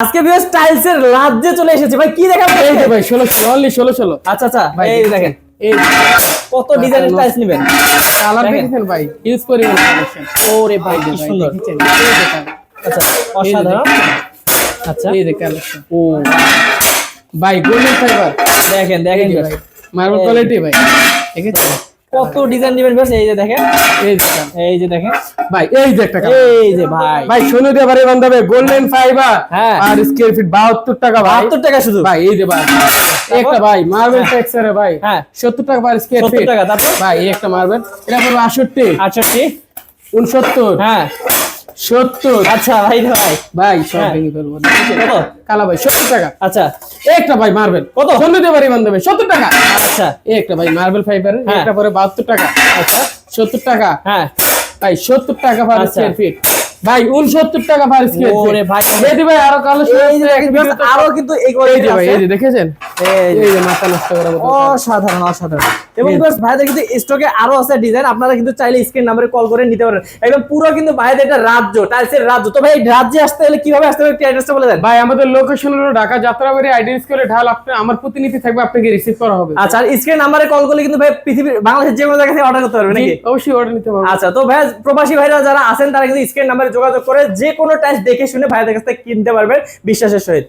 আজকে ভিউয়ার্স টাইলসের রাজ্যে চলে এসেছে ভাই, কি দেখাবো এই যে ভাই 16 অনলি 16 আচ্ছা আচ্ছা ভাই এই দেখেন এই কত ডিজাইনের টাইলস নেবেন। কালার দেখেন। দেখেন ভাই ইউজ পরিমাণ কালেকশন ওরে ভাই কি সুন্দর, দেখেন এই দেখেন আচ্ছা অসাধারণ। আচ্ছা এই দেখেন কালেকশন ও ভাই গোল্ডেন ফাইবার দেখেন দেখেন ভাই মার্বেল কোয়ালিটি ভাই দেখেছেন কত ডিজাইন দিবেন ভিউয়ার্স, এই যে দেখেন এই দেখেন এই যে দেখেন ভাই এই যে একটা এই যে ভাই ভাই শুনে দিয়ে বারে বান্ধাবে গোল্ডেন ফাইবার হ্যাঁ। আর স্কয়ার ফিট 72 টাকা ভাই 72 টাকা শুধু ভাই এই যে ভাই একটা ভাই মার্বেল টেক্সচারে ভাই হ্যাঁ 70 টাকা পার স্কয়ার 70 ফিট টাকা। তারপর ভাই এই একটা মার্বেল এটা পুরো 68 68 69 হ্যাঁ 70 আচ্ছা ভাই ভাই ভাই সব হ্যাঁ। ভেঙে ফেলবো কত কালা ভাই 70 টাকা আচ্ছা একটা ভাই মার্বেল কত? শুনে দিয়ে বারে বান্ধাবে 70 টাকা আচ্ছা একটা ভাই মার্বেল ফাইবার হ্যাঁ। একটা পরে 72 টাকা আচ্ছা 70 টাকা হ্যাঁ ভাই 70 টাকা পার আচ্ছা। স্কয়ার ফিট ভাই 69 টাকা পার স্কয়ার ফিট ওরে ভাই দিদি ভাই আরো কালো এই যে দেখেন ভিউয়ার্স, আরো কিন্তু এই এই যে ভাই এই যে দেখেছেন এই যে এই যে মাথা নষ্ট করা মতো অসাধারণ অসাধারণ। এবং ভিউয়ার্স ভাইদের কিন্তু স্টকে আরো আছে ডিজাইন, আপনারা কিন্তু চাইলে স্ক্রিন নম্বরে কল করে নিতে পারেন। একদম পুরো কিন্তু ভাইদের একটা রাজ্য, টাইলসের রাজ্য। তো ভাই এই রাজ্যে আসতে হলে কিভাবে আসতে হবে, একটু অ্যাড্রেসটা বলে দেন। ভাই আমাদের লোকেশন হলো ঢাকা যাত্রাবাড়ি আইডিএস করে ঢাল আপনি আমার প্রতিনিধি থাকবে আপনাকে রিসিভ করা হবে আচ্ছা আর স্ক্রিন নম্বরে কল করলে কিন্তু ভাই পৃথিবীর বাংলাদেশের যে কোনো জায়গা থেকে অর্ডার করতে পারবে নাকি? অবশ্যই অর্ডার নিতে পারবেন আচ্ছা তো ভাই প্রবাসী ভাইরা যারা আছেন তারা কিন্তু স্ক্রিন নম্বরে যোগাযোগ করে যে কোনো টাইলস দেখে শুনে ভাইদের কাছ থেকে কিনতে পারবেন বিশ্বাসের সহিত।